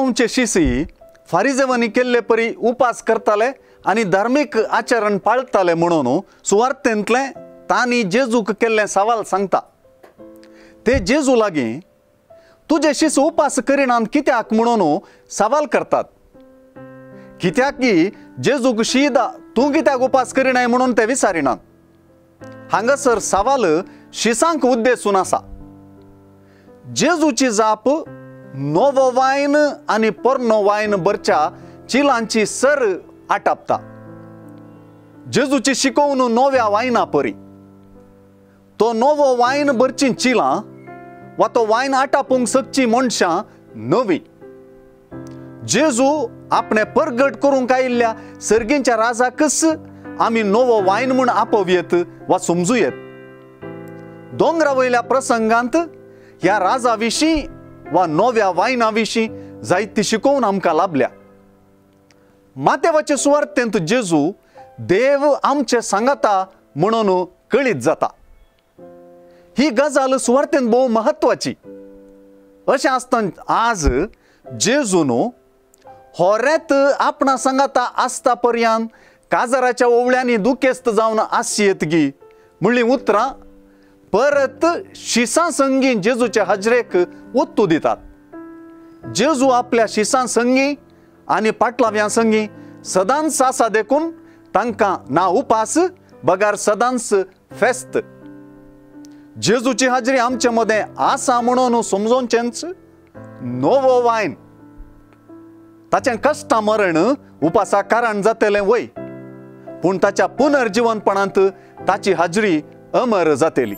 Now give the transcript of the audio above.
आमचे शिसी फारिजेवांनी केल्ले परी उपास करताले आणि धार्मिक आचरण पाळताले म्हणून सुवार्थेंतले तांणी जेजूक केल्ले सवाल सांगता। ते जेजू लागीं तुझे शिस उपास करिनात कित्याक म्हणून सवाल करतात। कित्याक की जेजूक शीदा तू कित्याक उपास करिनाय म्हणून ते विचारिनात। हांगासर सवाल शिसांक उद्देशून आसा। जेजूची जाप नवो वायन आणि पोरनो वायन बरच्या चिलांची सर आटापता। जेजूची शिकवण नव्या वायना परी। तो नवो वायन बरची चिलां वा तो वायन आटापूंक शकची मनशां नवी। जेजू आपणे परगट करूंक आयिल्ल्या सर्गींच्या राजाकच आमी नवो वायन म्हूण आपोवयेत वा समजूयेत। दोंगरा प्रसंगांत ह्या राजा विशीं वा नव्या वायना विशीं जायती शिकवण आमकां लाभल्या। मातेवाचे सुवार्थेंत जेजू देव आमचे सांगाता म्हणून कळीत जाता। ही गजाल सुवार्थेंत भोव महत्वाची। अशें आसतना आज जेजून होरेत आपणा सांगाता आसता पर्यंत काजाराच्या ओवळ्यांनी दुखेस्त जावन आसयेत गी म्हणली उतरां परत शिसां संगी जेजूच्या हजरेक उत्तू दितात। जेजू आपल्या शिसां संगी आणि पाटलाव्यां संगी सदांच आसा देखून तांकां ना उपास बगार सदांच फेस्त। जेजूची हाजरी आमचे मदें आसा म्हणून समजोवचेंच नवो वायन ताचें कश्टां मरण उपासा कारण जातलें वय, पूण ताच्या पुनर्जीवनपणांत ताची हाजरी अमर जातली।